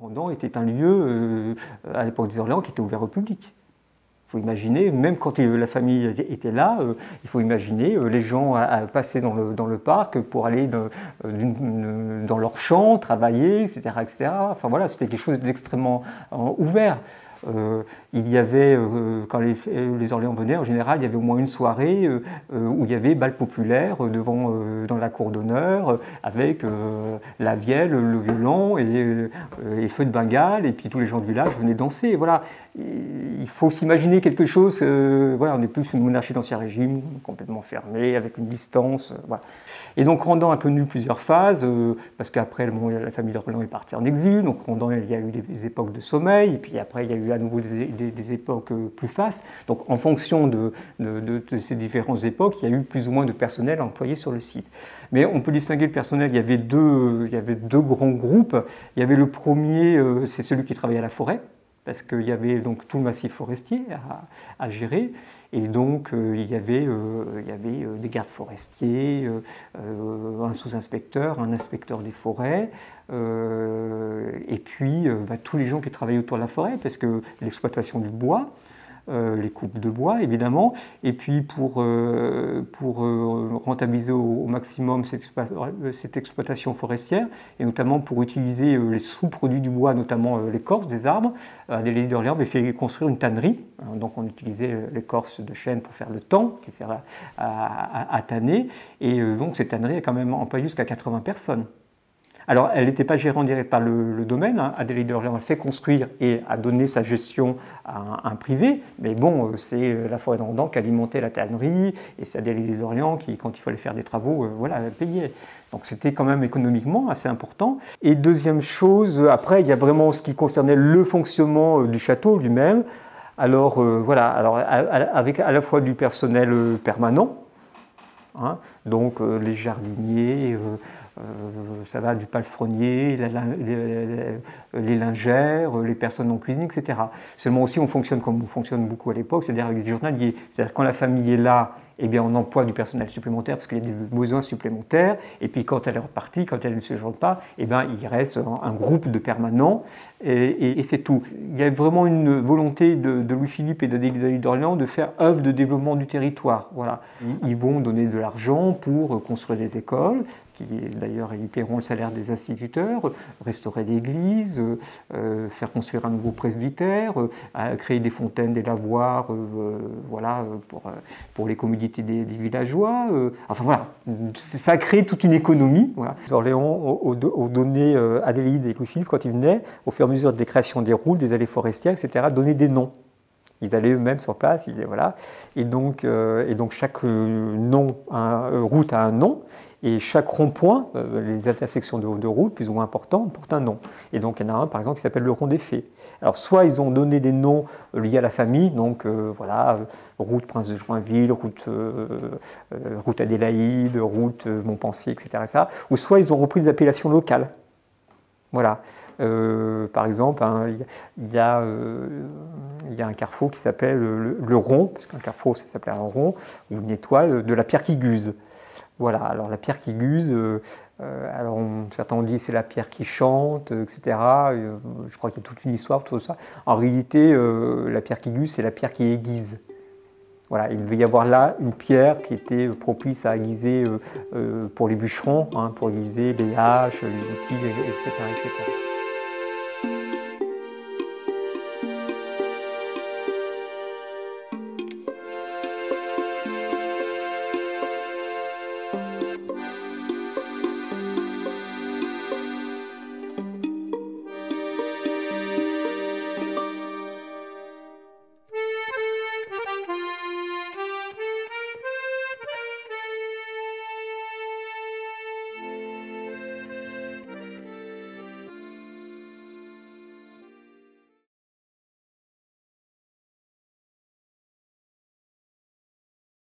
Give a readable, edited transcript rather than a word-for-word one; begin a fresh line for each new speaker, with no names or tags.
Randans était un lieu, à l'époque des Orléans, qui était ouvert au public. Il faut imaginer, même quand la famille était là, il faut imaginer les gens passer dans le parc pour aller dans leur champ, travailler, etc., etc. Enfin voilà, c'était quelque chose d'extrêmement ouvert. Il y avait, quand les Orléans venaient, en général, il y avait au moins une soirée où il y avait bal populaire dans la cour d'honneur, avec la vielle, le violon et feu de Bengale, et puis tous les gens du village venaient danser. Voilà. Il faut s'imaginer quelque chose, voilà, on n'est plus une monarchie d'Ancien Régime, complètement fermée, avec une distance. Voilà. Et donc Randans a connu plusieurs phases, parce qu'après, la famille d'Orléans est partie en exil, donc Randans, il y a eu des époques de sommeil, et puis après, il y a eu à nouveau des époques plus fastes. Donc en fonction de ces différentes époques, il y a eu plus ou moins de personnel employé sur le site. Mais on peut distinguer le personnel, il y avait deux grands groupes. Il y avait le premier, c'est celui qui travaillait à la forêt, parce qu'il y avait donc tout le massif forestier à gérer, et donc il y avait des gardes forestiers, un sous-inspecteur, un inspecteur des forêts, et puis tous les gens qui travaillaient autour de la forêt, parce que l'exploitation du bois, les coupes de bois évidemment, et puis pour rentabiliser au maximum cette exploitation forestière, et notamment pour utiliser les sous-produits du bois, notamment l'écorce des arbres, Adélaïde d'Orléans avait fait construire une tannerie, donc on utilisait l'écorce de chêne pour faire le tan, qui sert à tanner, et donc cette tannerie a quand même employé jusqu'à 80 personnes. Alors, elle n'était pas gérée en direct par le domaine. Adélaïde d'Orléans a fait construire et a donné sa gestion à un privé. Mais bon, c'est la forêt de Randans qui alimentait la tannerie, et c'est Adélaïde d'Orléans qui, quand il fallait faire des travaux, voilà, payait. Donc c'était quand même économiquement assez important. Et deuxième chose, après, il y a vraiment ce qui concernait le fonctionnement du château lui-même. Alors voilà, alors, avec à la fois du personnel permanent, hein, donc les jardiniers, ça va du palefrenier, les lingères, les personnes en cuisine, etc. Seulement aussi, on fonctionne comme on fonctionne beaucoup à l'époque, c'est-à-dire avec des journaliers. C'est-à-dire quand la famille est là, eh bien, on emploie du personnel supplémentaire parce qu'il y a des besoins supplémentaires. Et puis quand elle est repartie, quand elle ne se joint pas, eh bien, il reste un groupe de permanents et c'est tout. Il y a vraiment une volonté de Louis-Philippe et d'Adélaïde d'Orléans de faire œuvre de développement du territoire. Voilà. Ils vont donner de l'argent pour construire des écoles, qui d'ailleurs ils paieront le salaire des instituteurs, restaurer l'église, faire construire un nouveau presbytère, créer des fontaines, des lavoirs, voilà, pour les communautés des villageois. Enfin voilà, ça a créé toute une économie. Voilà. Les Orléans ont donné, Adélaïde et Louis-Philippe, quand ils venaient, au fur et à mesure des créations des routes, des allées forestières, etc., donner des noms. Ils allaient eux-mêmes sur place, voilà. Et donc chaque route a un nom, et chaque rond-point, les intersections de routes plus ou moins importantes, portent un nom. Et donc il y en a un, par exemple, qui s'appelle le Rond des Fées. Alors soit ils ont donné des noms liés à la famille, donc voilà, route Prince de Joinville, route Adélaïde, route Montpensier, etc. Ou soit ils ont repris des appellations locales. Voilà. Par exemple, il y a un carrefour qui s'appelle le Rond, parce qu'un carrefour, ça s'appelait un rond, ou une étoile, de la pierre qui guse. Voilà, alors la pierre qui guse, alors certains ont dit c'est la pierre qui chante, etc. Je crois qu'il y a toute une histoire autour de ça. En réalité, la pierre qui guse, c'est la pierre qui aiguise. Voilà, il devait y avoir là une pierre qui était propice à aiguiser pour les bûcherons, hein, pour aiguiser les haches, les outils, etc., etc.